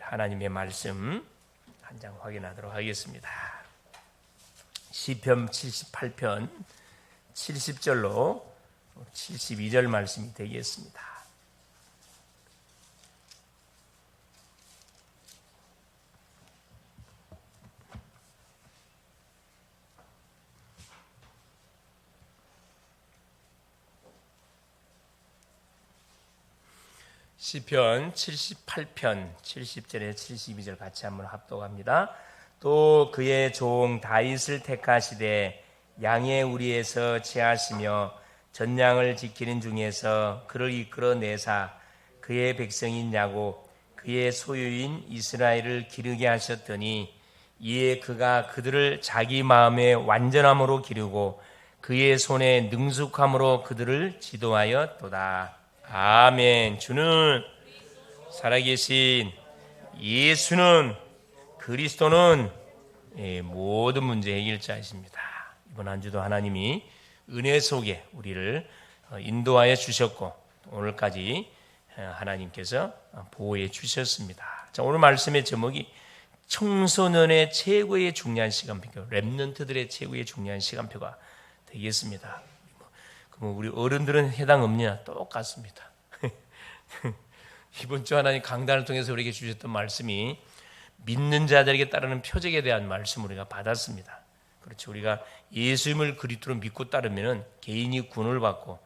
하나님의 말씀 한 장 확인하도록 하겠습니다. 시편 78편 70절로 72절 말씀이 되겠습니다. 시편 78편 70절에 72절 같이 한번 합독합니다. 또 그의 종 다윗을 택하시되 양의 우리에서 취하시며 전양을 지키는 중에서 그를 이끌어내사 그의 백성인 야곱 그의 소유인 이스라엘을 기르게 하셨더니 이에 그가 그들을 자기 마음의 완전함으로 기르고 그의 손의 능숙함으로 그들을 지도하였도다. 아멘. 주는 살아계신 예수는 그리스도는 모든 문제 해결자이십니다. 이번 한 주도 하나님이 은혜 속에 우리를 인도하여 주셨고 오늘까지 하나님께서 보호해 주셨습니다. 자, 오늘 말씀의 제목이 청소년의 최고의 중요한 시간표, 렘넌트들의 최고의 중요한 시간표가 되겠습니다. 그럼 우리 어른들은 해당 없느냐? 똑같습니다. 이번 주 하나님 강단을 통해서 우리에게 주셨던 말씀이 믿는 자들에게 따르는 표적에 대한 말씀을 우리가 받았습니다. 그렇죠. 우리가 예수님을 그리스도로 믿고 따르면 개인이 구원을 받고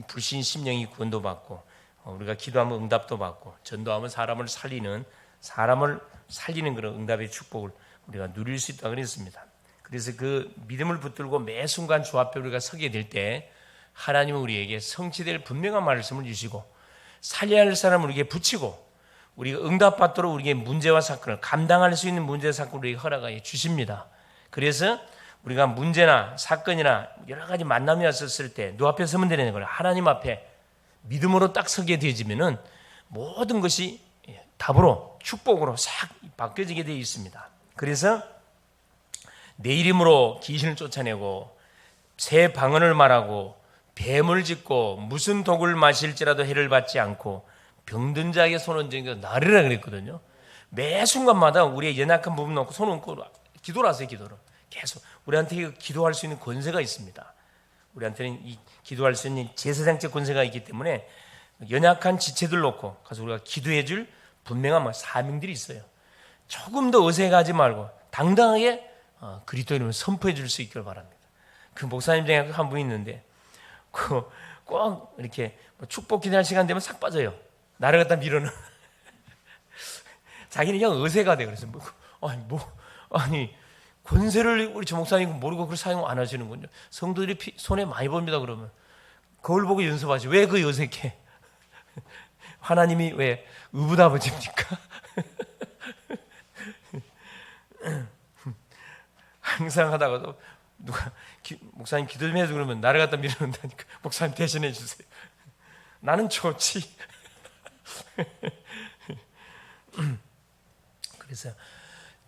불신 심령이 구원도 받고 우리가 기도하면 응답도 받고 전도하면 사람을 살리는 그런 응답의 축복을 우리가 누릴 수 있다고 그랬습니다. 그래서 그 믿음을 붙들고 매 순간 주 앞에 우리가 서게 될 때 하나님은 우리에게 성취될 분명한 말씀을 주시고 살려야 할 사람을 우리에게 붙이고 우리가 응답받도록 우리에게 문제와 사건을 감당할 수 있는 문제와 사건을 우리에게 허락하여 주십니다. 그래서 우리가 문제나 사건이나 여러 가지 만남이 왔었을 때 누구 앞에 서면 되는 거예요. 하나님 앞에 믿음으로 딱 서게 되어지면은 모든 것이 답으로 축복으로 싹 바뀌어지게 되어 있습니다. 그래서 내 이름으로 귀신을 쫓아내고 새 방언을 말하고 뱀을 짚고 무슨 독을 마실지라도 해를 받지 않고 병든 자에게 손 얹으니까 나르라 그랬거든요. 매 순간마다 우리의 연약한 부분 놓고 손 얹고 기도를 하세요. 기도를 계속 우리한테 기도할 수 있는 권세가 있습니다. 우리한테는 이 기도할 수 있는 제사장적 권세가 있기 때문에 연약한 지체들 놓고 가서 우리가 기도해 줄 분명한 사명들이 있어요. 조금 더 어색하지 말고 당당하게 그리스도 이름을 선포해 줄 수 있기를 바랍니다. 그 목사님 중에 한 분이 있는데 꼭 이렇게 축복 기도할 시간 되면 싹 빠져요. 나를 갖다 밀어넣어. 자기는 그냥 어색하대. 그래서 아니 권세를 우리 저 목사님 모르고 그걸 사용 안 하시는군요. 성도들이 손해 많이 봅니다. 그러면 거울 보고 연습하지. 왜 그 어색해? 하나님이 왜 의붓아버지입니까? 항상 하다가도 누가 목사님 기도 좀 해줘 그러면 나를 갖다 밀어넣는다니까. 목사님 대신해 주세요. 나는 좋지. 그래서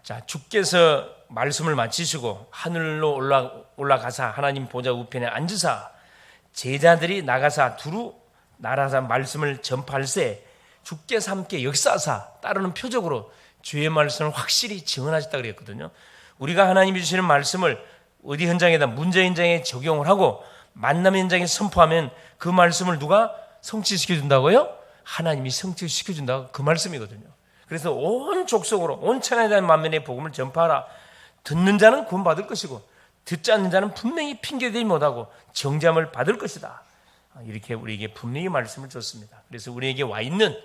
자, 주께서 말씀을 마치시고 하늘로 올라가사 하나님 보좌 우편에 앉으사 제자들이 나가사 두루 나라사 말씀을 전파할세 주께서 함께 역사하사 따르는 표적으로 주의 말씀을 확실히 증언하셨다 그랬거든요. 우리가 하나님이 주시는 말씀을 어디 현장에다 문제 현장에 적용을 하고 만남 현장에 선포하면 그 말씀을 누가 성취시켜 준다고요? 하나님이 성취시켜 준다고 그 말씀이거든요. 그래서 온 족속으로 온 천하에 대한 만민의 복음을 전파하라. 듣는 자는 구원받을 것이고 듣지 않는 자는 분명히 핑계대지 못하고 정죄함을 받을 것이다. 이렇게 우리에게 분명히 말씀을 줬습니다. 그래서 우리에게 와 있는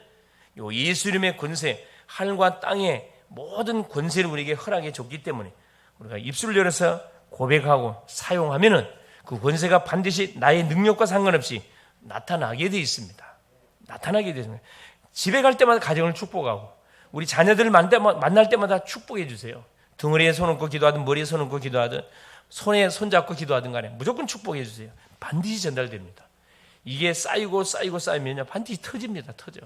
예수 이름의 권세, 하늘과 땅의 모든 권세를 우리에게 허락해 줬기 때문에 우리가 입술을 열어서 고백하고 사용하면은 그 권세가 반드시 나의 능력과 상관없이 나타나게 되어 있습니다. 나타나게 되어 있습니다. 집에 갈 때마다 가정을 축복하고 우리 자녀들을 만날 때마다 축복해 주세요. 등허리에 손 얹고 기도하든 머리에 손 얹고 기도하든 손에 손 잡고 기도하든 간에 무조건 축복해 주세요. 반드시 전달됩니다. 이게 쌓이면요 반드시 터집니다. 터져.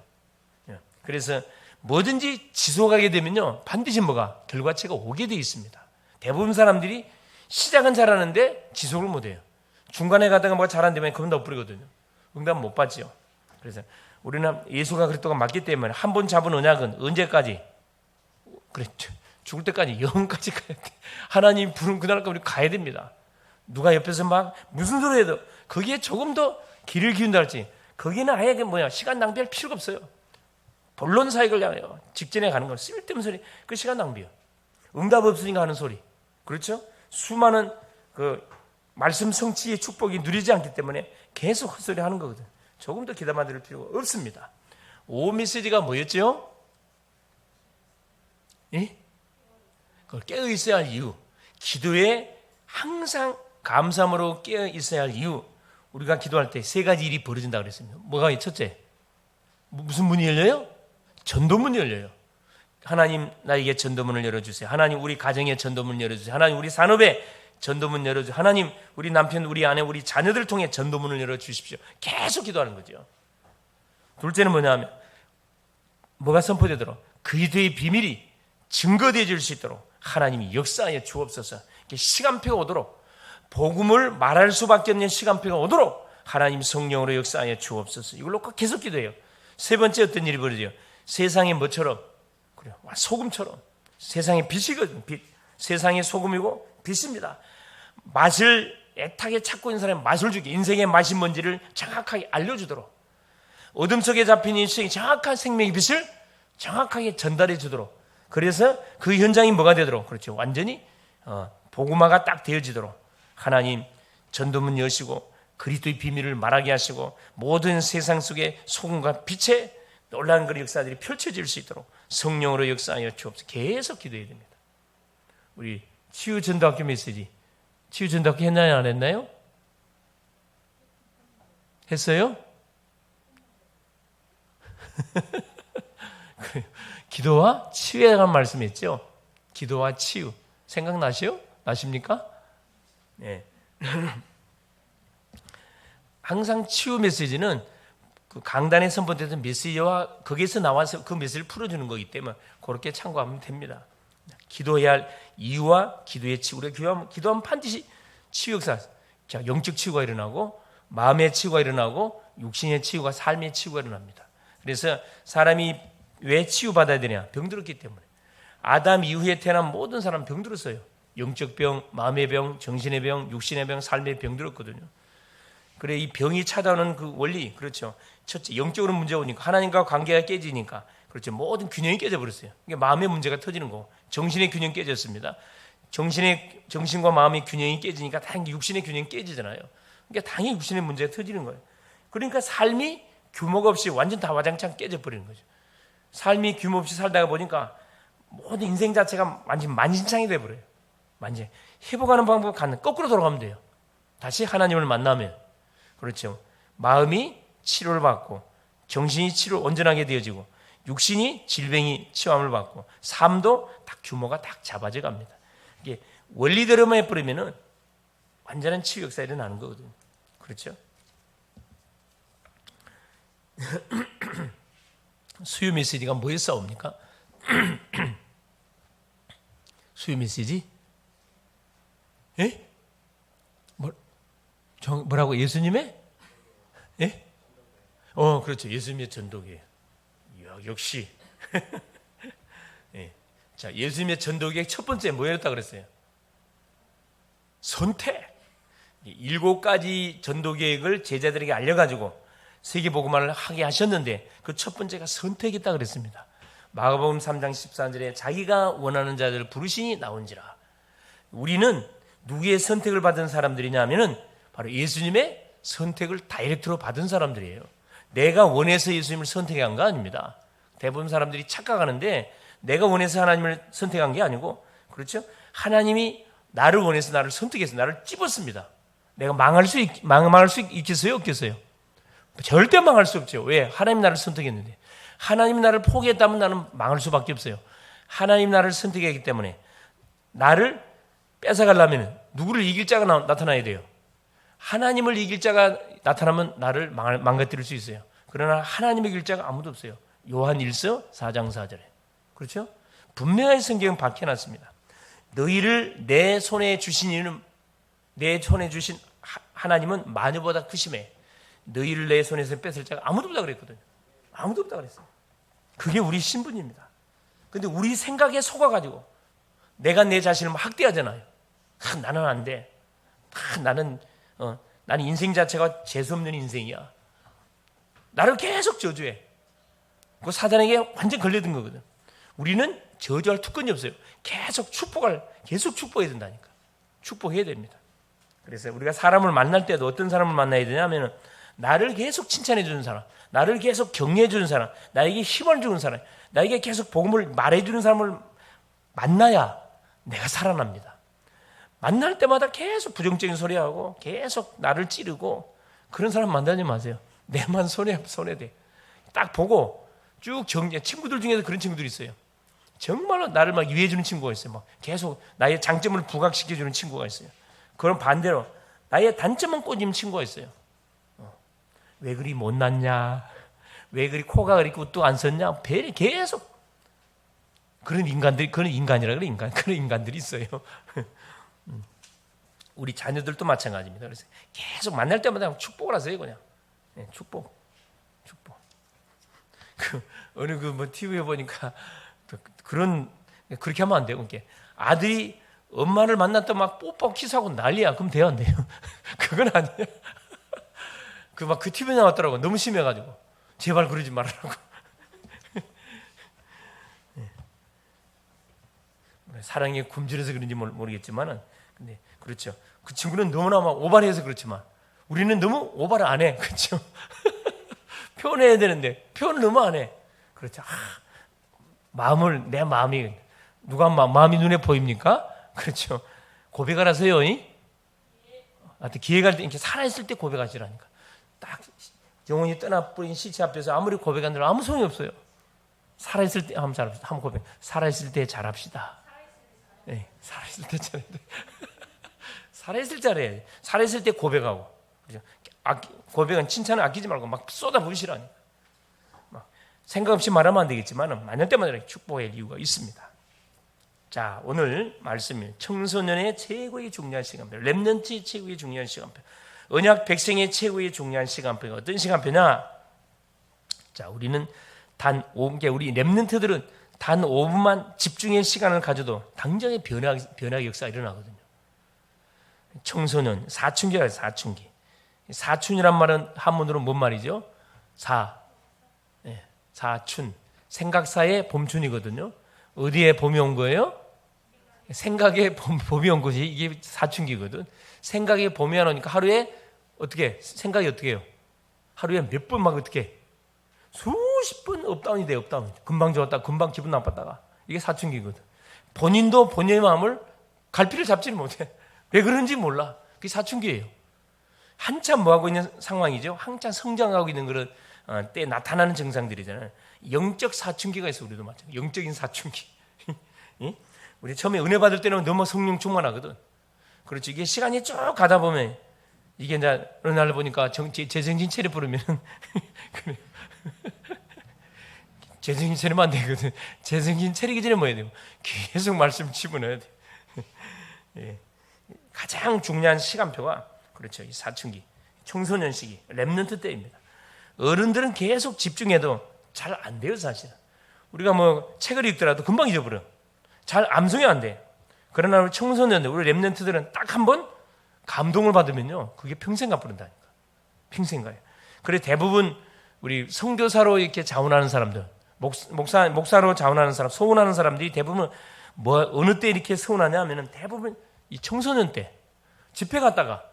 그래서 뭐든지 지속하게 되면요 반드시 결과체가 오게 되어 있습니다. 대부분 사람들이 시작은 잘하는데 지속을 못해요. 중간에 가다가 뭐가 잘 안 되면 그만 더 버리거든요. 응답 못 받지요. 그래서 우리는 예수가 그리스도가 맞기 때문에 한 번 잡은 언약은 언제까지? 그래, 죽을 때까지 영원까지 가야 돼. 하나님 부른 그날까지 우리 가야 됩니다. 누가 옆에서 막 무슨 소리 해도 거기에 조금 더 길을 기운다 할지 거기는 아예 시간 낭비할 필요가 없어요. 본론 사역을 향해요. 직전에 가는 건 쓸데없는 소리, 그 시간 낭비요. 응답 없으니까 하는 소리. 그렇죠? 수많은 그 말씀 성취의 축복이 누리지 않기 때문에 계속 헛소리 하는 거거든. 조금 더 기다려 드릴 필요가 없습니다. 오 메시지가 뭐였죠? 예? 그걸 깨어 있어야 할 이유. 기도에 항상 감사함으로 깨어 있어야 할 이유. 우리가 기도할 때 세 가지 일이 벌어진다고 그랬습니다. 뭐가 첫째? 무슨 문이 열려요? 전도문이 열려요. 하나님 나에게 전도문을 열어주세요. 하나님 우리 가정에 전도문 열어주세요. 하나님 우리 산업에 전도문 열어주세요. 하나님 우리 남편, 우리 아내, 우리 자녀들 통해 전도문을 열어주십시오. 계속 기도하는 거죠. 둘째는 뭐냐면 뭐가 선포되도록 그리스도의 비밀이 증거되어질 수 있도록 하나님이 역사하여 주옵소서. 시간표가 오도록 복음을 말할 수밖에 없는 시간표가 오도록 하나님 성령으로 역사하여 주옵소서. 이걸로 계속 기도해요. 세 번째 어떤 일이 벌어져요? 세상의 뭐처럼? 그래요. 소금처럼. 세상의 빛이거든. 빛. 세상의 소금이고 빛입니다. 맛을 애타게 찾고 있는 사람은 맛을 주기, 인생의 맛이 뭔지를 정확하게 알려주도록, 어둠 속에 잡힌 인생의 정확한 생명의 빛을 정확하게 전달해 주도록, 그래서 그 현장이 뭐가 되도록, 그렇죠, 완전히 복음화가 딱 되어지도록 하나님 전도문 여시고 그리스도의 비밀을 말하게 하시고 모든 세상 속에 소금과 빛의 놀라운 그런 역사들이 펼쳐질 수 있도록 성령으로 역사하여 주옵소서. 계속 기도해야 됩니다. 우리 치유전도학교 메시지, 치유전도학교 했나요? 안 했나요? 했어요? 기도와 치유에 관한 말씀했죠. 기도와 치유 생각나시오? 나십니까? 네. 항상 치유 메시지는 그 강단에 선포되던 메시지와 거기에서 나와서 그 메시지를 풀어주는 거기 때문에 그렇게 참고하면 됩니다. 기도해야 할 이유와 기도의 치유. 우리가 기도하면 반드시 치유 역사, 자, 영적 치유가 일어나고 마음의 치유가 일어나고 육신의 치유가, 삶의 치유가 일어납니다. 그래서 사람이 왜 치유받아야 되냐? 병들었기 때문에. 아담 이후에 태어난 모든 사람은 병들었어요. 영적 병, 마음의 병, 정신의 병, 육신의 병, 삶의 병들었거든요. 그래, 이 병이 찾아오는 그 원리, 그렇죠. 첫째, 영적으로 문제가 오니까 하나님과 관계가 깨지니까, 그렇죠, 모든 균형이 깨져버렸어요. 이게 마음의 문제가 터지는 거고, 정신의 균형 깨졌습니다. 정신과 마음의 균형이 깨지니까 당연히 육신의 균형이 깨지잖아요. 그러니까 당연히 육신의 문제가 터지는 거예요. 그러니까 삶이 규모가 없이 완전 다 와장창 깨져버리는 거죠. 삶이 규모 없이 살다가 보니까 모든 인생 자체가 완전 만신창이 돼버려요. 완전 회복하는 방법은 거꾸로 돌아가면 돼요. 다시 하나님을 만나면, 그렇죠, 마음이 치료를 받고 정신이 온전하게 되어지고 육신이 질병이 치유함을 받고 삶도 딱 규모가 딱 잡아져 갑니다. 이게 원리대로만 해버리면은 완전한 치유 역사가 일어나는 거거든요. 그렇죠? 수요 메시지가 뭐에 싸웁니까? 수요 메시지? 예? 뭐라고? 예수님의? 예? 그렇죠. 예수님의 전도기예요. 이야, 역시. 예. 자, 예수님의 전도기의 첫 번째 뭐였다 그랬어요? 선택. 7가지 전도 계획을 제자들에게 알려가지고 세계복음화를 하게 하셨는데 그 첫 번째가 선택이다 그랬습니다. 마가복음 3장 14절에 자기가 원하는 자들을 부르시니 나온지라. 우리는 누구의 선택을 받은 사람들이냐 하면은 바로 예수님의 선택을 다이렉트로 받은 사람들이에요. 내가 원해서 예수님을 선택한 거 아닙니다. 대부분 사람들이 착각하는데 내가 원해서 하나님을 선택한 게 아니고, 그렇죠, 하나님이 나를 원해서 나를 선택해서 나를 찝었습니다. 내가 망할 수 있겠어요? 없겠어요? 절대 망할 수 없죠. 왜? 하나님 나를 선택했는데. 하나님 나를 포기했다면 나는 망할 수밖에 없어요. 하나님 나를 선택했기 때문에 나를 뺏어가려면 누구를 이길 자가 나타나야 돼요. 하나님을 이길 자가 나타나면 나를 망가뜨릴 수 있어요. 그러나 하나님을 이길 자가 아무도 없어요. 요한 1서 4장 4절에. 그렇죠? 분명히 성경은 밝혀놨습니다. 너희를 내 손에 주신 이는, 내 손에 주신 하나님은 마녀보다 크심에 너희를 내 손에서 뺏을 자가 아무도 없다 그랬거든요. 아무도 없다 그랬어요. 그게 우리 신분입니다. 근데 우리 생각에 속아가지고 내가 내 자신을 학대하잖아요. 나는 안 돼. 나는 인생 자체가 재수없는 인생이야. 나를 계속 저주해. 그 사단에게 완전 걸려든 거거든. 우리는 저주할 특권이 없어요. 계속 축복해야 된다니까. 축복해야 됩니다. 그래서 우리가 사람을 만날 때도 어떤 사람을 만나야 되냐면 나를 계속 칭찬해 주는 사람, 나를 계속 격려해 주는 사람, 나에게 힘을 주는 사람, 나에게 계속 복음을 말해 주는 사람을 만나야 내가 살아납니다. 만날 때마다 계속 부정적인 소리하고 계속 나를 찌르고 그런 사람 만나지 마세요. 내만 손해돼. 딱 보고 쭉 친구들 중에서 그런 친구들이 있어요. 정말로 나를 막 이해해 주는 친구가 있어요. 막 계속 나의 장점을 부각시켜 주는 친구가 있어요. 그럼 반대로 나의 단점만 꼬집는 친구가 있어요. 왜 그리 못났냐? 왜 그리 코가 그리 또 안 썼냐? 계속 그런 인간이라 그래. 그런 인간들이 있어요. 우리 자녀들도 마찬가지입니다. 그래서 계속 만날 때마다 축복을 하세요, 그냥. 네, 축복. 어느 TV에 보니까 그렇게 하면 안 돼요. 그러니까 아들이 엄마를 만났다 막 뽀뽀 키스하고 난리야. 그럼 돼요, 안 돼요? 그건 아니에요. 그 TV에 나왔더라고. 너무 심해가지고. 제발 그러지 말라고. 사랑에 굶주려서 그런지 모르겠지만은, 근데 그렇죠. 그 친구는 너무나 막 오바해서 그렇지만 우리는 너무 오바를 안 해. 그렇죠. 표현해야 되는데 표현을 너무 안 해. 그렇죠. 내 마음이 누가 마음이 눈에 보입니까? 그렇죠. 고백하라서요. 하여튼 기회가 될 때 이렇게 살아있을 때 고백하시라니까. 딱 영혼이 떠나버린 시체 앞에서 아무리 고백한들 아무 소용이 없어요. 살아있을 때 한번 고백. 살아있을 때 잘합시다. 네, 살아있을 때 잘해야 돼. 살아있을 때 잘해야 돼. 살아있을 때 고백하고. 그렇죠? 고백은 칭찬을 아끼지 말고 막 쏟아부으시라니까. 막 생각 없이 말하면 안 되겠지만 만날 때마다 축복할 이유가 있습니다. 자, 오늘 말씀이 청소년의 최고의 중요한 시간표, 렘넌트의 최고의 중요한 시간표, 언약 백성의 최고의 중요한 시간표가 어떤 시간표냐? 자, 우리는 우리 렘넌트들은 단 5분만 집중의 시간을 가져도 당장의 변화의 역사가 일어나거든요. 청소년, 사춘기가 있어요. 사춘기. 사춘이란 말은 한문으로 뭔 말이죠? 사춘. 생각사의 봄춘이거든요. 어디에 봄이 온 거예요? 생각에 봄이 온 거지. 이게 사춘기거든. 생각에 봄이 안 오니까 하루에 생각이 어떻게 해요? 하루에 몇 번 막 어떻게 수십 번 업다운이 돼요. 업다운. 금방 좋았다, 금방 기분 나빴다가. 이게 사춘기거든. 본인도 본인의 마음을 갈피를 잡지를 못해. 왜 그런지 몰라. 그게 사춘기예요. 한참 뭐하고 있는 상황이죠. 한참 성장하고 있는 그런 때 나타나는 증상들이잖아요. 영적 사춘기가 있어. 우리도 마찬가지. 영적인 사춘기. 우리 처음에 은혜 받을 때는 너무 성령 충만하거든. 그렇지. 이게 시간이 쭉 가다 보면 이게 이제 어느 날 보니까 재정신 차려 부르면 그래. 재정신 차리면 안 되거든. 재정신 차리기 전에 뭐 해야 돼요? 계속 말씀 집어넣어야 돼. 예. 가장 중요한 시간표가 그렇죠. 이 사춘기, 청소년 시기, 렘넌트 때입니다. 어른들은 계속 집중해도 잘 안 돼요, 사실은. 우리가 책을 읽더라도 금방 잊어버려. 잘 암송이 안 돼. 그러나 우리 청소년들, 우리 렘넌트들은 딱 한 번 감동을 받으면요, 그게 평생 가버린다니까. 평생 가요. 그래 대부분 우리 선교사로 이렇게 자원하는 사람들, 목사로 자원하는 사람, 소원하는 사람들이 대부분 어느 때 이렇게 소원하냐 하면은 대부분 이 청소년 때 집회 갔다가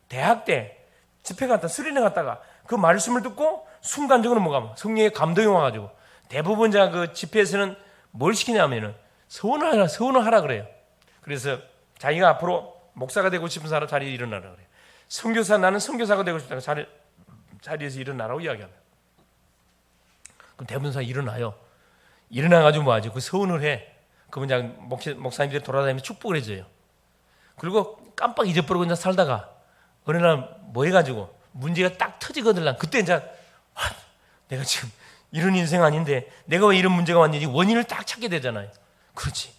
대학 때 집회 갔다 수련회 갔다가 그 말씀을 듣고 순간적으로 성령의 감동이 와가지고 대부분 그 집회에서는 뭘 시키냐면은 서원을 하라 그래요. 그래서 자기가 앞으로 목사가 되고 싶은 사람 자리에 일어나라 그래요. 나는 선교사가 되고 싶다고 자리에서 일어나라고 이야기합니다. 그럼 대부분 사람 일어나요. 일어나가지고 뭐하죠? 그 서원을 해. 그러면 목사님들이 돌아다니면서 축복을 해줘요. 그리고 깜빡 잊어버리고 그냥 살다가 어느 날 뭐 해가지고 문제가 딱 터지거든. 그때 이제 내가 지금 이런 인생 아닌데 내가 왜 이런 문제가 왔는지 원인을 딱 찾게 되잖아요. 그렇지.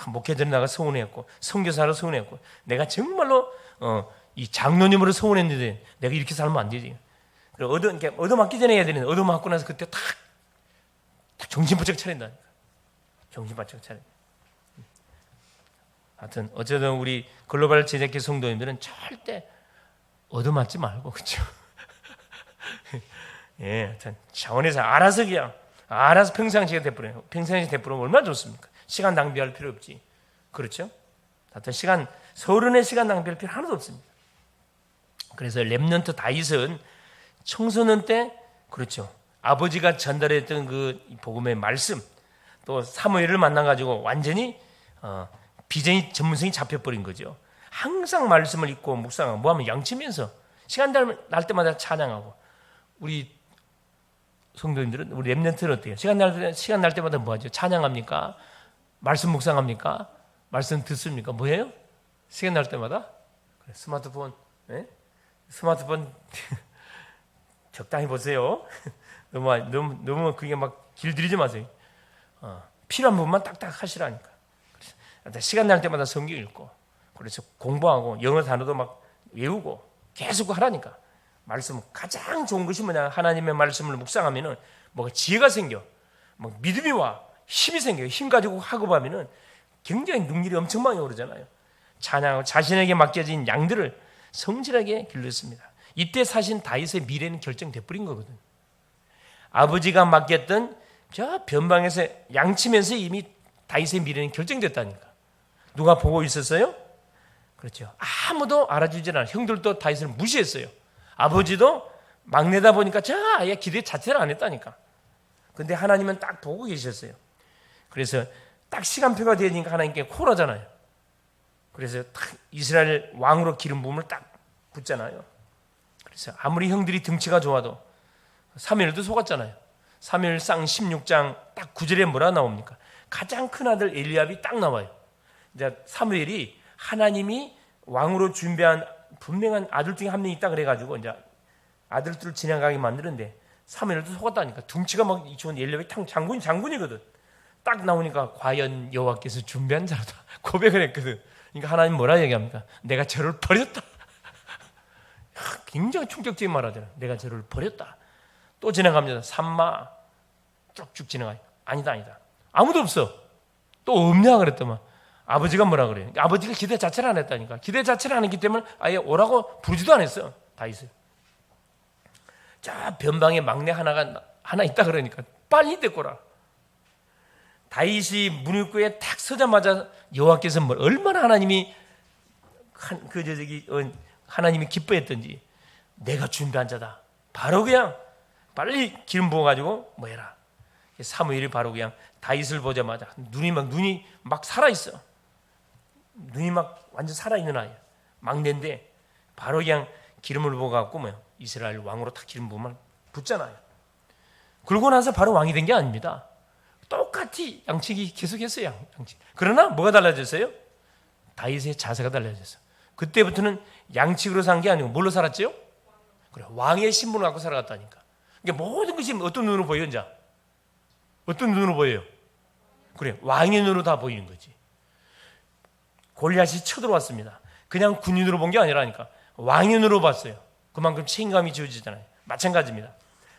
목회자로 나가 서운했고 선교사로 서운했고 내가 정말로 이 장로님으로 서운했는데 내가 이렇게 살면 안 되지. 얻어맞기 전에 해야 되는데 얻어맞고 나서 그때 딱 정신 바짝 차린다니까. 정신 바짝 차린다. 하여튼 어쨌든 우리 글로벌 제작회 성도님들은 절대 얻어맞지 말고, 그렇죠? 예, 하여튼 차원에서 알아서 그냥 알아서 평상시에 베풀어요. 평상시에 베풀으면 얼마나 좋습니까? 시간 낭비할 필요 없지. 그렇죠? 하여튼 서른의 시간 낭비할 필요 하나도 없습니다. 그래서 렘넌트 다윗은 청소년 때, 그렇죠, 아버지가 전달했던 그 복음의 말씀, 또 사무엘을 만나가지고 완전히 비전이 전문성이 잡혀버린 거죠. 항상 말씀을 읽고 묵상하고 뭐하면 양치면서 시간 날 때마다 찬양하고. 우리 성도님들은, 우리 렘넌트는 어때요? 시간 날 때마다 뭐하죠? 찬양합니까? 말씀 묵상합니까? 말씀 듣습니까? 뭐예요? 시간 날 때마다? 그래, 스마트폰, 네? 스마트폰 적당히 보세요. 너무 그게 막 길들이지 마세요. 필요한 부분만 딱딱 하시라니까. 그래서 시간 날 때마다 성경 읽고, 그래서 공부하고 영어 단어도 막 외우고 계속 하라니까. 말씀 가장 좋은 것이 뭐냐? 하나님의 말씀을 묵상하면은 뭐가 지혜가 생겨, 뭐 믿음이 와, 힘이 생겨요. 힘 가지고 하고 하면은 굉장히 능률이 엄청 많이 오르잖아요. 찬양하고 자신에게 맡겨진 양들을 성실하게 길렀습니다. 이때 사신 다윗의 미래는 결정돼 버린 거거든. 아버지가 맡겼던 저 변방에서 양치면서 이미 다윗의 미래는 결정됐다니까. 누가 보고 있었어요? 그렇죠. 아무도 알아주지 않아요. 형들도 다윗을 무시했어요. 아버지도 막내다 보니까 저 아예 기대 자체를 안 했다니까. 근데 하나님은 딱 보고 계셨어요. 그래서 딱 시간표가 되니까 하나님께 콜하잖아요. 그래서 딱 이스라엘 왕으로 기름 부음을 딱 붙잖아요. 그래서 아무리 형들이 등치가 좋아도 사무엘도 속았잖아요. 사무엘상 16장 딱 9절에 뭐라 나옵니까? 가장 큰 아들 엘리압이 딱 나와요. 이제 사무엘이 하나님이 왕으로 준비한 분명한 아들 중에 한 명이 있다 그래가지고 이제 아들들을 지나가게 만드는데 사무엘도 속았다니까. 등치가 막 좋은 엘리압이 장군이거든. 딱 나오니까 과연 여호와께서 준비한 자로다 고백을 했거든. 그러니까 하나님 뭐라 얘기합니까? 내가 저를 버렸다. 굉장히 충격적인 말 하잖아요. 내가 저를 버렸다. 또 지나갑니다. 산마 쭉쭉 지나가요. 아니다. 아무도 없어. 또 없냐 그랬더만 아버지가 뭐라 그래요? 아버지가 기대 자체를 안 했다니까. 기대 자체를 안 했기 때문에 아예 오라고 부르지도 않았어. 다윗을. 저 변방에 막내 하나 있다 그러니까 빨리 데꼬라. 다윗이 문입구에 탁 서자마자 여호와께서 얼마나 하나님이 기뻐했던지, 내가 준비한 자다. 바로 그냥 빨리 기름 부어가지고 뭐 해라. 사무엘이 바로 그냥 다윗을 보자마자 눈이 막 살아있어. 눈이 막 완전 살아있는 아이야. 막내인데 바로 그냥 기름을 부어갖고 이스라엘 왕으로 탁 기름 부으면 붙잖아요. 그러고 나서 바로 왕이 된 게 아닙니다. 똑같이 양치기 계속했어요. 양치기. 그러나 뭐가 달라졌어요? 다윗의 자세가 달라졌어. 그때부터는 양치기로 산 게 아니고 뭘로 살았죠? 그래, 왕의 신분을 갖고 살아갔다니까. 그러니까 모든 것이 어떤 눈으로 보여? 이제 어떤 눈으로 보여요? 그래, 왕의 눈으로 다 보이는 거지. 골리앗이 쳐들어왔습니다. 그냥 군인으로 본 게 아니라니까 왕의 눈으로 봤어요. 그만큼 책임감이 지어지잖아요. 마찬가지입니다.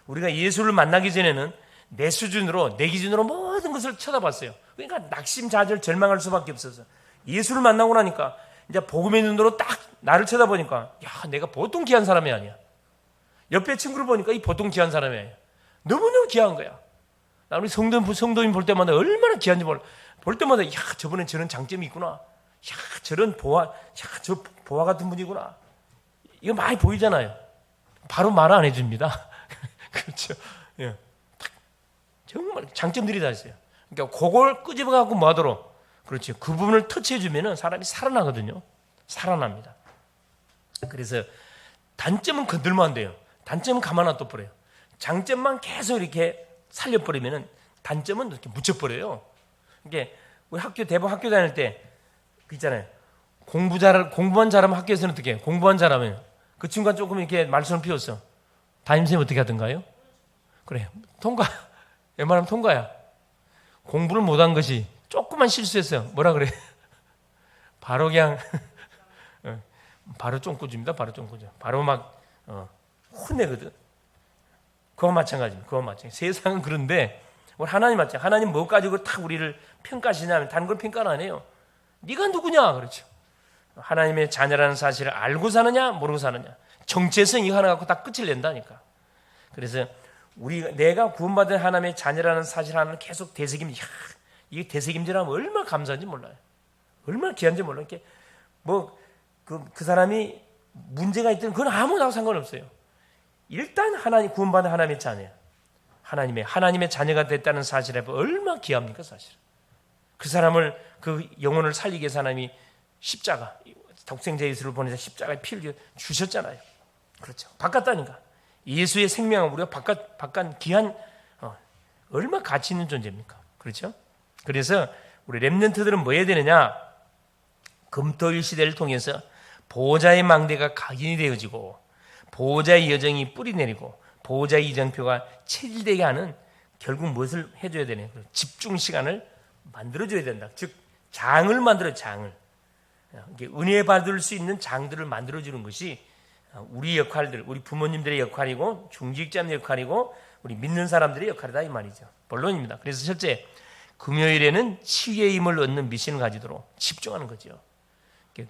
우리가 예수를 만나기 전에는 내 수준으로, 내 기준으로 모든 것을 쳐다봤어요. 그러니까 낙심자절 절망할 수밖에 없어서 예수를 만나고 나니까 이제 복음의 눈으로 딱 나를 쳐다보니까 야, 내가 보통 귀한 사람이 아니야. 옆에 친구를 보니까 이 보통 귀한 사람이 아니야. 너무너무 귀한 거야. 나 우리 성도인 볼 때마다 얼마나 귀한지 볼 때마다 야, 저번엔 저런 장점이 있구나. 야, 저런 저 보아 같은 분이구나. 이거 많이 보이잖아요. 바로 말 안 해줍니다. 그렇죠. 예. 정말 장점들이 다 있어요. 그러니까 그걸 끄집어갖고 뭐 하도록, 그렇죠. 그 부분을 터치해주면 사람이 살아나거든요. 살아납니다. 그래서 단점은 건들면 안 돼요. 단점은 가만 놔둬버려요. 장점만 계속 이렇게 살려버리면 단점은 이렇게 묻혀버려요. 이게 우리 대부분 학교 다닐 때 그 있잖아요. 공부만 잘하면 학교에서는 어떻게 해요? 공부만 잘하면 그 친구가 조금 이렇게 말썽을 피웠어. 담임선생님 어떻게 하던가요? 그래, 통과. 웬만하면 통과야. 공부를 못한 것이 조금만 실수했어요. 뭐라 그래? 바로 그냥 바로 쫑꽂입니다. 바로 쫑꽂죠. 바로 막 혼내거든. 그거 마찬가지입니다. 세상은 그런데 우리 하나님 맞죠? 하나님 뭐 가지고 탁 우리를 평가하시냐면 다른 걸 평가는 안 해요. 네가 누구냐 그렇죠. 하나님의 자녀라는 사실을 알고 사느냐 모르고 사느냐. 정체성 이거 하나 갖고 다 끝을 낸다니까. 그래서 내가 구원받은 하나님의 자녀라는 사실 하나를 계속 되새김질. 이게 되새김질하면 얼마나 감사한지 몰라요. 얼마나 귀한지 몰라요. 이렇게 그 사람이 문제가 있든 그건 아무나 상관없어요. 일단 하나님 구원받은 하나님의 자녀, 하나님의 자녀가 됐다는 사실에 얼마나 귀합니까 사실. 그 사람을 그 영혼을 살리기 위해서 하나님이 십자가 독생자 예수를 보내서 십자가에 피를 주셨잖아요. 그렇죠. 바꿨다니까. 예수의 생명은 우리가 바깥 귀한 얼마나 가치 있는 존재입니까? 그렇죠? 그래서 우리 렘넌트들은 뭐 해야 되느냐? 금토일 시대를 통해서 보호자의 망대가 각인이 되어지고 보호자의 여정이 뿌리 내리고 보호자의 이정표가 체질되게 하는 결국 무엇을 해줘야 되냐? 집중 시간을 만들어줘야 된다. 즉 장을 만들어 장을 은혜 받을 수 있는 장들을 만들어주는 것이 우리 역할들, 우리 부모님들의 역할이고 중직자의 역할이고 우리 믿는 사람들의 역할이다 이 말이죠. 본론입니다. 그래서 첫째, 금요일에는 치유의 힘을 얻는 미션을 가지도록 집중하는 거죠.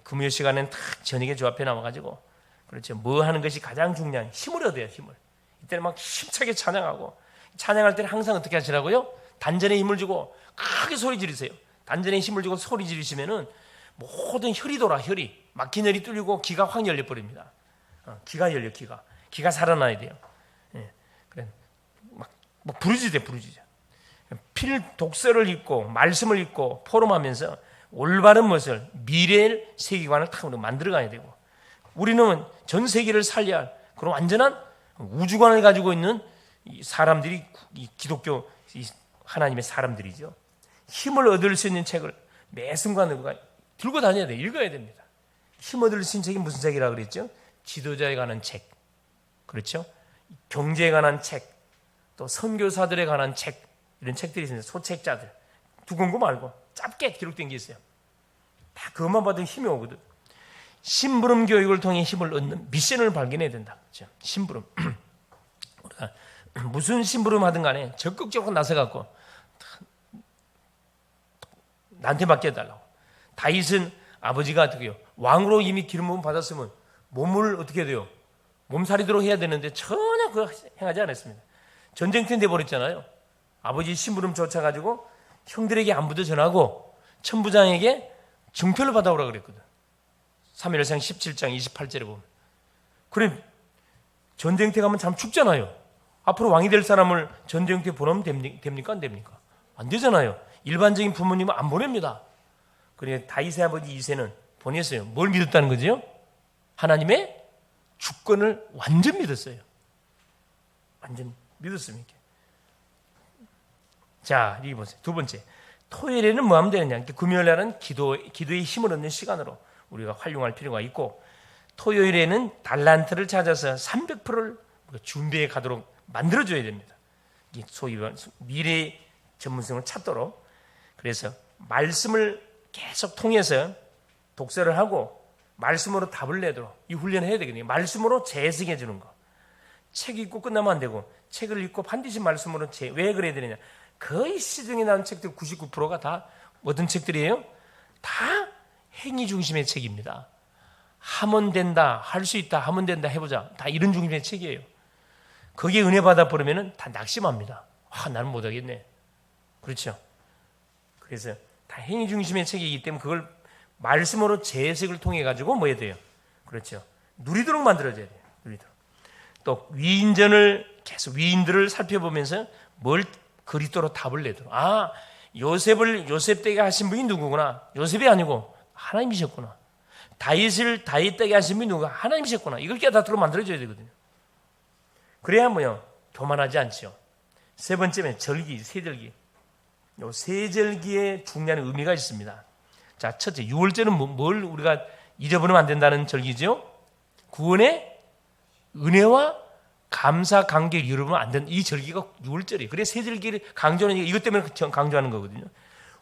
금요 시간에는 딱 저녁에 주 앞에 나와가지고 그렇죠. 뭐 하는 것이 가장 중요한 힘을 얻어야 힘을. 이때는 막 힘차게 찬양하고 찬양할 때는 항상 어떻게 하시라고요? 단전에 힘을 주고 크게 소리 지르세요. 단전에 힘을 주고 소리 지르시면은 모든 혈이 돌아 혈이 막힌 혈이 뚫리고 기가 확 열려 버립니다. 기가 열려 기가 살아나야 돼요. 예, 그래 막 부르짖어. 필 독서를 읽고 말씀을 읽고 포럼하면서 올바른 것을 미래의 세계관을 탁 만들어가야 되고 우리는 전 세계를 살려야 할 그런 완전한 우주관을 가지고 있는 사람들이 이 기독교 하나님의 사람들이죠. 힘을 얻을 수 있는 책을 매 순간 들고 다녀야 돼. 읽어야 됩니다. 힘 얻을 수 있는 책이 무슨 책이라고 그랬죠? 지도자에 관한 책, 그렇죠? 경제에 관한 책, 또 선교사들에 관한 책, 이런 책들이 있습니다. 소책자들. 두꺼운 거 말고 짧게 기록된 게 있어요. 다 그것만 봐도 힘이 오거든. 심부름 교육을 통해 힘을 얻는 미션을 발견해야 된다. 그렇죠? 심부름. 우리가 무슨 심부름 하든 간에 적극적으로 나서갖고 나한테 맡겨달라고. 다윗은 아버지가 어떻게 해요? 왕으로 이미 기름 부음 받았으면 몸을 어떻게 돼요? 몸살이도록 해야 되는데 전혀 그거 행하지 않았습니다. 전쟁터에 돼버렸잖아요. 아버지 심부름 쫓아가지고 형들에게 안부도 전하고 천부장에게 증표를 받아오라 그랬거든. 3일상 17장 28절에 보면. 그래 전쟁터에 가면 참 춥잖아요. 앞으로 왕이 될 사람을 전쟁터에 보내면 됩니까? 안 됩니까? 안 되잖아요. 일반적인 부모님은 안 보냅니다. 그래 다윗의 아버지 이새는 보냈어요. 뭘 믿었다는 거죠? 하나님의 주권을 완전 믿었어요. 완전 믿었습니까? 자, 여기 보세요. 두 번째, 토요일에는 뭐 하면 되느냐? 금요일날은 기도의 힘을 얻는 시간으로 우리가 활용할 필요가 있고, 토요일에는 달란트를 찾아서 300%를 준비해 가도록 만들어줘야 됩니다. 소위 미래의 전문성을 찾도록. 그래서 말씀을 계속 통해서 독서를 하고 말씀으로 답을 내도록 이 훈련을 해야 되거든요. 말씀으로 재해석해 주는 거. 책 읽고 끝나면 안 되고 책을 읽고 반드시 말씀으로 왜 그래야 되느냐? 거의 시중에 나온 책들 99%가 다 어떤 책들이에요? 다 행위 중심의 책입니다. 하면 된다, 할 수 있다, 하면 된다, 해보자. 다 이런 중심의 책이에요. 거기에 은혜 받아 버리면 다 낙심합니다. 나는 못하겠네. 그렇죠? 그래서 다 행위 중심의 책이기 때문에 그걸 말씀으로 재해석을 통해 가지고 뭐 해야 돼요? 그렇죠? 누리도록 만들어줘야 돼요. 누리도록. 또 위인전을 계속 위인들을 살펴보면서 뭘 그리스도로 답을 내도록. 요셉 되게 하신 분이 누구구나? 요셉이 아니고 하나님이셨구나. 다윗을 다윗 되게 하신 분이 누구가? 하나님이셨구나. 이걸 깨닫도록 만들어줘야 되거든요. 그래야 뭐요? 교만하지 않죠. 세 번째는 절기, 세절기. 요 세절기에 중요한 의미가 있습니다. 자, 첫째, 6월절은 뭘 우리가 잊어버리면 안 된다는 절기죠? 구원의 은혜와 감사, 관계를 잃어버리면 안 된다. 이 절기가 6월절이에요. 그래서 세절기를 강조하는 이것 때문에 강조하는 거거든요.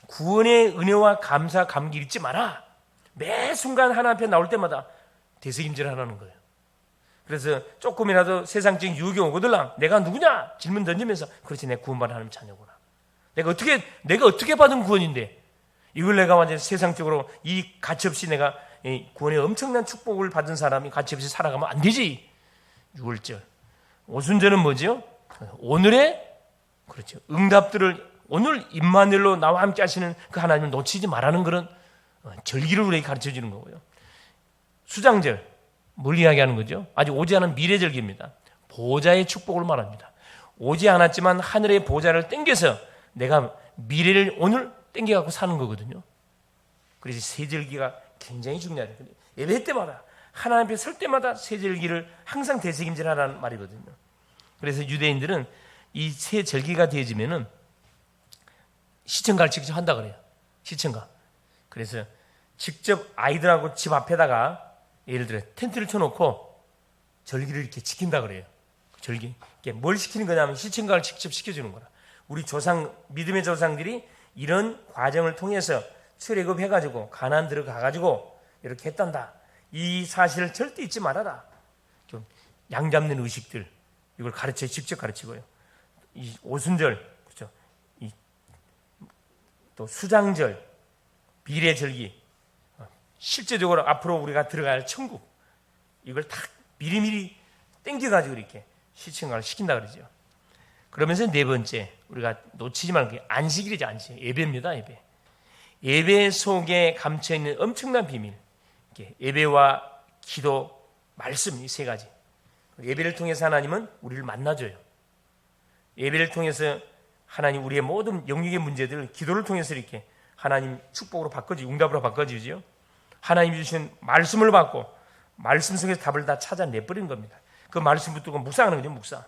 구원의 은혜와 감사, 감기를 잊지 마라. 매 순간 하나님 앞에 나올 때마다 되새김질 하라는 거예요. 그래서 조금이라도 세상적인 유혹이 오거들랑 내가 누구냐? 질문 던지면서 그렇지, 내 구원받은 하나님 자녀구나. 내가 어떻게 받은 구원인데 이걸 내가 완전 세상적으로 이 가치없이 내가 이 구원의 엄청난 축복을 받은 사람이 가치없이 살아가면 안 되지. 6월절 오순절은 뭐죠? 오늘의 그렇죠. 응답들을 오늘 임마누엘로 나와 함께 하시는 그 하나님을 놓치지 말라는 그런 절기를 우리에게 가르쳐 주는 거고요. 수장절 뭘 이야기하는 거죠? 아직 오지 않은 미래절기입니다. 보좌의 축복을 말합니다. 오지 않았지만 하늘의 보좌를 땡겨서 내가 미래를 오늘 땡겨갖고 사는 거거든요. 그래서 세절기가 굉장히 중요해요. 예배 때마다 하나님 앞에 설 때마다 세절기를 항상 되새김질하라는 말이거든요. 그래서 유대인들은 이 세절기가 되어지면은 시청가를 직접 한다 그래요. 시청가. 그래서 직접 아이들하고 집 앞에다가 예를 들어 텐트를 쳐놓고 절기를 이렇게 지킨다 그래요. 절기. 이게 뭘 시키는 거냐면 시청가를 직접 시켜주는 거라. 우리 조상 믿음의 조상들이 이런 과정을 통해서 출애굽해가지고 가나안 들어가가지고 이렇게 했단다. 이 사실을 절대 잊지 말아라. 좀 양 잡는 의식들 이걸 직접 가르치고요. 이 오순절, 그렇죠? 또 수장절, 미래절기, 실제적으로 앞으로 우리가 들어갈 천국 이걸 다 미리미리 땡겨가지고 이렇게 시청을 시킨다 그러죠. 그러면서 네 번째 우리가 놓치지 말고 안식일이죠. 안식 예배입니다. 예배 속에 감춰 있는 엄청난 비밀, 예배와 기도, 말씀 이 세 가지. 예배를 통해서 하나님은 우리를 만나줘요. 예배를 통해서 하나님 우리의 모든 영역의 문제들을 기도를 통해서 이렇게 하나님 축복으로 응답으로 바꿔주죠. 하나님 주신 말씀을 받고 말씀 속에서 답을 다 찾아내버리는 겁니다. 그 말씀 붙들고 묵상하는 거죠. 묵상.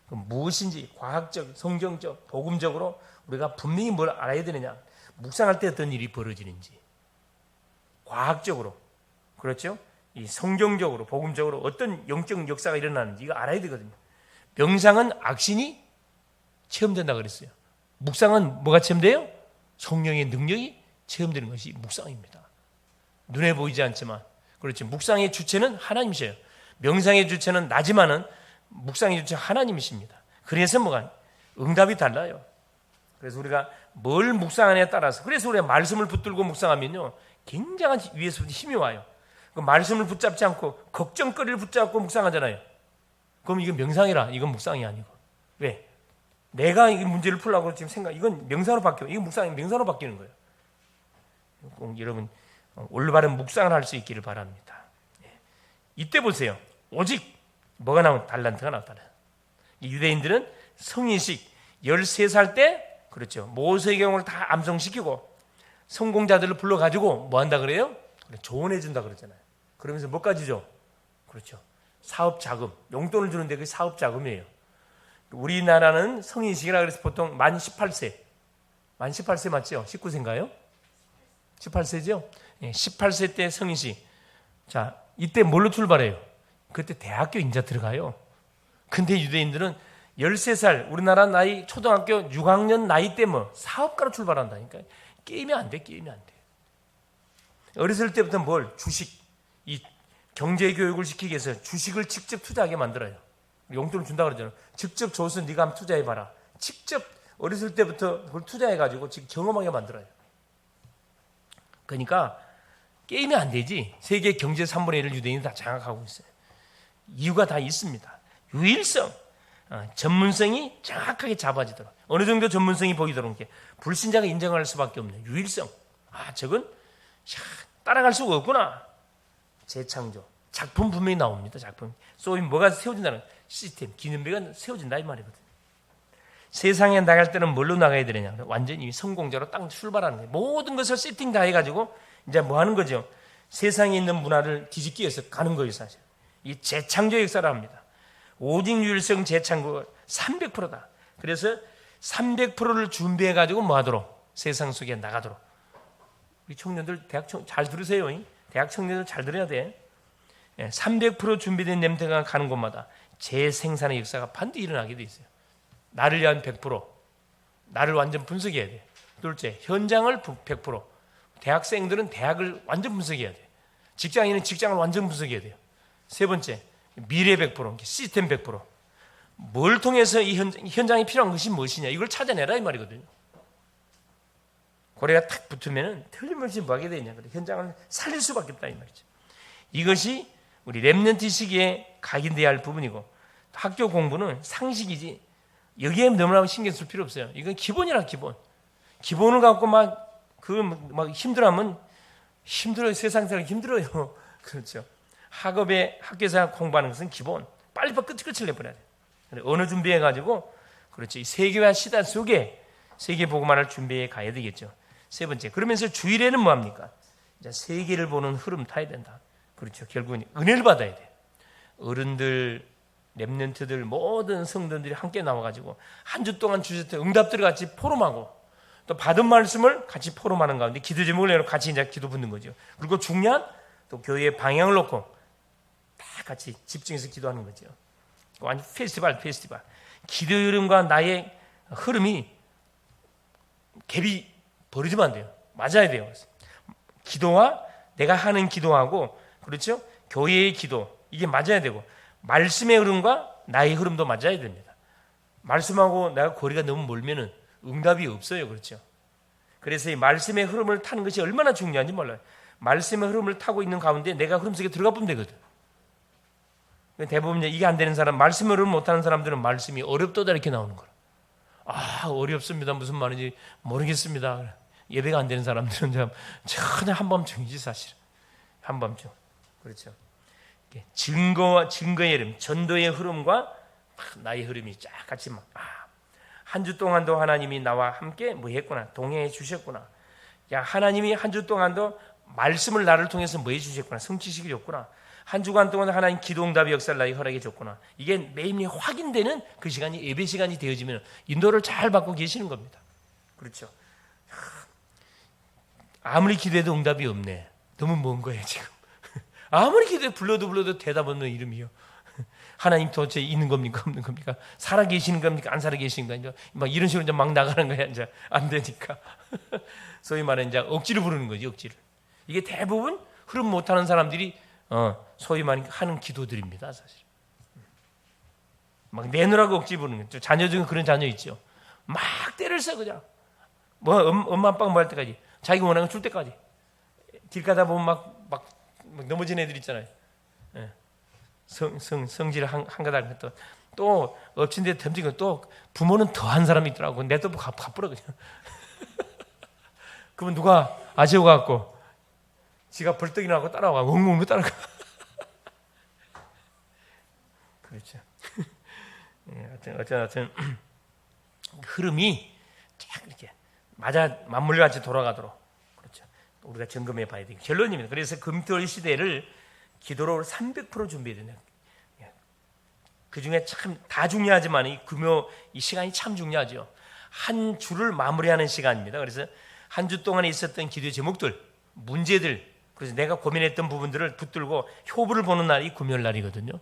무엇인지 과학적, 성경적, 복음적으로 우리가 분명히 뭘 알아야 되느냐. 묵상할 때 어떤 일이 벌어지는지 과학적으로, 그렇죠? 이 성경적으로, 복음적으로 어떤 영적 역사가 일어나는지 이거 알아야 되거든요. 명상은 악신이 체험된다 그랬어요. 묵상은 뭐가 체험돼요? 성령의 능력이 체험되는 것이 묵상입니다. 눈에 보이지 않지만, 그렇죠. 묵상의 주체는 하나님이셔요. 명상의 주체는 나지만은 묵상의 주체 하나님이십니다. 그래서 뭐가 응답이 달라요. 그래서 우리가 뭘 묵상하느냐에 따라서, 그래서 우리가 말씀을 붙들고 묵상하면요 굉장한 위에서부터 힘이 와요. 그 말씀을 붙잡지 않고 걱정거리를 붙잡고 묵상하잖아요. 그럼 이건 명상이라, 이건 묵상이 아니고. 왜? 내가 이 문제를 풀려고 지금 이건 명상으로 바뀌어. 이건 명상으로 바뀌는 거예요. 꼭 여러분 올바른 묵상을 할 수 있기를 바랍니다. 이때 보세요. 오직 뭐가 나오면 달란트가 나왔다. 유대인들은 성인식 13살 때, 그렇죠, 모세경을 다 암송시키고 성공자들을 불러가지고 뭐 한다 그래요? 조언해 준다 그러잖아요. 그러면서 뭐까지 줘? 그렇죠, 사업 자금, 용돈을 주는데 그게 사업 자금이에요. 우리나라는 성인식이라 그래서 보통 만 18세 맞죠? 19세인가요? 18세죠? 18세 때 성인식. 자, 이때 뭘로 출발해요? 그때 대학교 인자 들어가요. 근데 유대인들은 13살, 우리나라 나이 초등학교 6학년 나이 때 뭐 사업가로 출발한다니까. 게임이 안 돼. 어렸을 때부터 주식, 이 경제 교육을 시키기 위해서 주식을 직접 투자하게 만들어요. 용돈을 준다 그러잖아요. 직접 줘서 네가 한번 투자해봐라. 직접 어렸을 때부터 그걸 투자해가지고 지금 경험하게 만들어요. 그러니까 게임이 안 되지. 세계 경제 3분의 1을 유대인이 다 장악하고 있어요. 이유가 다 있습니다. 유일성, 전문성이 정확하게 잡아지도록, 어느 정도 전문성이 보이도록 불신자가 인정할 수밖에 없는 유일성. 저건 따라갈 수가 없구나. 재창조, 작품 분명히 나옵니다. 작품. 소위 뭐가 세워진다는 시스템, 기념비가 세워진다 이 말이거든요. 세상에 나갈 때는 뭘로 나가야 되느냐? 완전히 성공자로 딱 출발하는 거예요. 모든 것을 세팅 다 해가지고 이제 뭐 하는 거죠? 세상에 있는 문화를 뒤집기 위해서 가는 거예요, 사실. 이 재창조 역사를 합니다. 오직 유일성 재창조가 300%다. 그래서 300%를 준비해가지고 뭐 하도록? 세상 속에 나가도록. 우리 청년들 잘 들으세요. 대학 청년들 잘 들어야 돼. 300% 준비된 냄새가 가는 곳마다 재생산의 역사가 반드시 일어나게 돼 있어요. 나를 위한 100%, 나를 완전 분석해야 돼. 둘째, 현장을 100%. 대학생들은 대학을 완전 분석해야 돼. 직장인은 직장을 완전 분석해야 돼요. 세 번째, 미래 100%, 시스템 100%. 뭘 통해서 이 현장이 필요한 것이 무엇이냐, 이걸 찾아내라 이 말이거든요. 고래가 탁 붙으면은 틀림없이 뭐 하게 되냐. 현장을 살릴 수밖에 없다 이 말이죠. 이것이 우리 렘넌트 시기에 각인돼야 할 부분이고, 학교 공부는 상식이지 여기에 너무나 신경 쓸 필요 없어요. 이건 기본이라 기본. 기본을 갖고 막 힘들어하면 힘들어요. 세상 살기 힘들어요. 그렇죠. 학교에서 공부하는 것은 기본. 빨리 끝을 내버려야 돼. 언어 준비해가지고, 그렇죠. 이 세계화 시대 속에 세계 복음화를 준비해 가야 되겠죠. 세 번째. 그러면서 주일에는 뭐 합니까? 이제 세계를 보는 흐름 타야 된다. 그렇죠. 결국은 은혜를 받아야 돼. 어른들, 렘넌트들, 모든 성도들이 함께 나와가지고 한 주 동안 주셨던 응답들을 같이 포럼하고, 또 받은 말씀을 같이 포럼하는 가운데 기도 제목을 내놓고 같이 이제 기도 붙는 거죠. 그리고 중요한 또 교회의 방향을 놓고 다 같이 집중해서 기도하는 거죠. 완전 페스티벌. 기도 흐름과 나의 흐름이 갭이 벌어지면 안 돼요. 맞아야 돼요. 기도와 내가 하는 기도하고, 그렇죠? 교회의 기도, 이게 맞아야 되고, 말씀의 흐름과 나의 흐름도 맞아야 됩니다. 말씀하고 내가 거리가 너무 멀면은 응답이 없어요. 그렇죠? 그래서 이 말씀의 흐름을 타는 것이 얼마나 중요한지 몰라요. 말씀의 흐름을 타고 있는 가운데 내가 흐름 속에 들어가 보면 되거든. 대부분 이게 안 되는 사람, 말씀의 흐름 못 타는 사람들은 말씀이 어렵도다 이렇게 나오는 거라. 어렵습니다. 무슨 말인지 모르겠습니다. 예배가 안 되는 사람들은 전혀 한밤중이지 사실. 한밤중. 그렇죠. 증거의 흐름, 전도의 흐름과 나의 흐름이 쫙 같이 한 주 동안도 하나님이 나와 함께 뭐 했구나, 동행해 주셨구나. 하나님이 한 주 동안도 말씀을 나를 통해서 뭐 해주셨구나, 성취시켜 줬구나. 한 주간 동안 하나님 기도응답의 역사를 나에게 허락해 줬구나. 이게 매일매일 확인되는 그 시간이 예배 시간이 되어지면 인도를 잘 받고 계시는 겁니다. 그렇죠. 아무리 기도해도 응답이 없네. 너무 먼 거예요 지금. 아무리 기도해 불러도 대답 없는 이름이요. 하나님 도대체 있는 겁니까 없는 겁니까? 살아 계시는 겁니까 안 살아 계시는 겁니까? 막 이런 식으로 이제 막 나가는 거야. 이제 안 되니까. 소위 말해 이제 억지로 부르는 거지, 억지를. 이게 대부분 흐름 못하는 사람들이 소위 말해 하는 기도들입니다, 사실. 막 내놓으라고 억지 부르는 거죠. 자녀 중에 그런 자녀 있죠. 막 때를 써 그냥. 뭐 엄마 아빠가 뭐 할 때까지, 자기가 원하는 거 줄 때까지. 길 가다 보면 막 넘어진 애들 있잖아요. 예. 성질 한 가닥 또 엎친 데 덤지고, 또 부모는 더한 사람이 있더라고. 내 또 갚으라 그냥. 그러면 누가 아쉬워 갖고 지가 벌떡 일어나고 따라와, 엉엉 따라가. 그렇죠. 어쨌든 흐름이 쫙 이렇게 맞물려 같이 돌아가도록, 그렇죠. 우리가 점검해 봐야 되고, 결론입니다. 그래서 금토일 시대를 기도로 300% 준비해야 된다. 그 중에 참 다 중요하지만 이 금요 이 시간이 참 중요하죠. 한 주를 마무리하는 시간입니다. 그래서 한 주 동안에 있었던 기도의 제목들, 문제들, 그래서 내가 고민했던 부분들을 붙들고 효부를 보는 날이 금요일 날이거든요.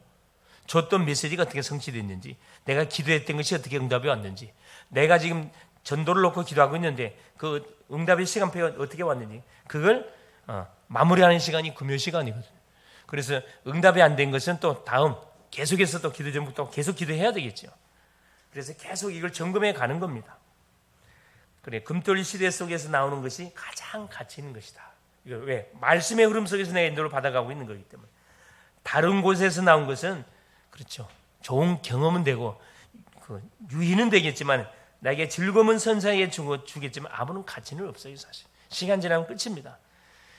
줬던 메시지가 어떻게 성취됐는지, 내가 기도했던 것이 어떻게 응답이 왔는지, 내가 지금 전도를 놓고 기도하고 있는데 그 응답의 시간표가 어떻게 왔는지, 그걸 마무리하는 시간이 금요 시간이거든요. 그래서 응답이 안 된 것은 또 다음 계속해서 또 기도 제목 또 계속 기도해야 되겠죠. 그래서 계속 이걸 점검해 가는 겁니다. 그래, 금토일 시대 속에서 나오는 것이 가장 가치 있는 것이다. 이거 왜? 말씀의 흐름 속에서 내가 인도를 받아가고 있는 거기 때문에. 다른 곳에서 나온 것은, 그렇죠, 좋은 경험은 되고 유희는 되겠지만 나에게 즐거움은 선사에 주겠지만 아무런 가치는 없어요. 사실 시간 지나면 끝입니다.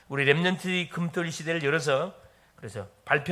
우리 렘넌트 금토일 시대를 열어서, 그래서 발표